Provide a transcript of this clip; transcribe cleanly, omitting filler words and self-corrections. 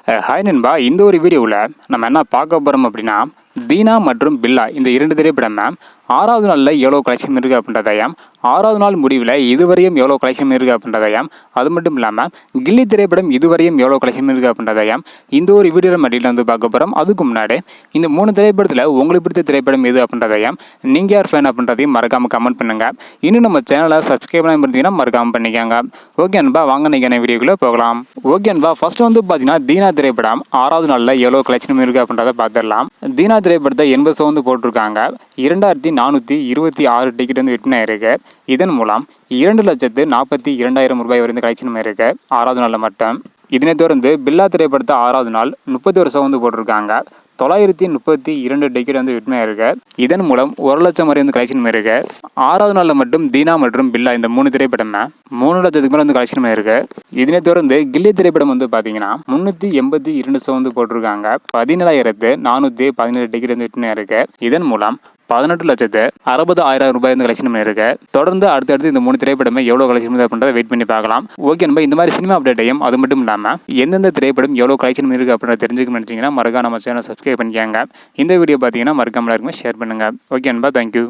Hi நண்பா, இந்த ஒரு வீடியோவில் நம்ம என்ன பார்க்க போகிறோம் அப்படின்னா, தீனா மற்றும் பில்லா இந்த 2 திரைப்படம் 6வது நாளில் எவ்வளோ கலெக்ஷன் இருக்குது அப்படின்றதையும், 6வது நாள் முடிவில் இதுவரையும் எவ்வளோ கலெக்ஷன் இருக்குது அப்படின்றதையும், அது மட்டும் இல்லாமல் கில்லி திரைப்படம் இதுவரையும் எவ்வளோ கலெக்ஷன் இருக்குது அப்படின்றதையும் இந்த ஒரு வீடியோவில் மட்டும் வந்து பார்க்க போகிறோம். அதுக்கு முன்னாடி இந்த 3 திரைப்படத்தில் உங்களுக்கு பிடித்த திரைப்படம் எது அப்படின்றதையும், நீங்கள் யார் ஃபேன் அப்படின்றதையும் மறக்காமல் கமெண்ட் பண்ணுங்கள். இன்னும் நம்ம சேனலை சப்ஸ்கிரைப் பண்ணாமல் இருந்தீங்கன்னா மறக்காமல் பண்ணிக்கோங்க. ஓகே அன்பா, வாங்க நீங்கள் வீடியோக்குள்ளே போகலாம். ஓகே அன்பா, ஃபர்ஸ்ட் வந்து பார்த்தீங்கன்னா தீனா திரைப்படம் 6வது நாளில் எவ்வளோ கலெக்ஷன் இருக்குது அப்படின்றத பார்த்துடலாம். தீனா திரைப்படத்தை 80 show வந்து போட்டிருக்காங்க. 2426 டிக்கெட் வந்து விற்பனை இருக்கு. இதன் மூலம் 2,42,000 ரூபாய் வரைக்கும் கலெக்ஷன் இருக்கு 6வது நாளில் மட்டும். இதனை தொடர்ந்து பில்லா திரைப்படத்தை 6வது நாள் 31 show வந்து போட்டிருக்காங்க. 932 டிக்கெட் வந்து விற்பனை இருக்கு. இதன் மூலம் 1,00,000 வரை வந்து கலெக்ஷன் இருக்கு. 6வது நாளில் மட்டும் தீனா மற்றும் பில்லா இந்த 3 திரைப்படம் 3 லட்சத்துக்கு மேலே வந்து கலெக்ஷன் இருக்கு. இதனை தொடர்ந்து கில்லி திரைப்படம் வந்து பார்த்தீங்கன்னா 382 show வந்து போட்டிருக்காங்க. 17,417 டிக்கெட் வந்து விற்பனை இருக்கு. இதன் மூலம் 18,60,000 ரூபாய் வந்து கலெக்ஷன் இருக்கு. தொடர்ந்து அடுத்தடுத்து இந்த 3 திரைப்படமே எவ்வளோ கலெக்ஷன் அப்படின்றத வெயிட் பண்ணி பார்க்கலாம். ஓகே நம்ம இந்த மாதிரி சினிமா அப்டேட்டையும் அது மட்டும் இல்லாமல் எந்தெந்த திரைப்படம் எவ்வளோ கலெக்ஷன் இருக்கு அப்படின்றத தெரிஞ்சுக்கணும்னு நினைச்சீங்கன்னா மறக்காம நம்ம சேனல் சப்ஸ்கிரைப் பண்ணிக்கோங்க. இந்த வீடியோ பார்த்தீங்கன்னா மறக்காம எல்லாருக்குமே ஷேர் பண்ணுங்க. ஓகே அன்பா, தேங்க்யூ.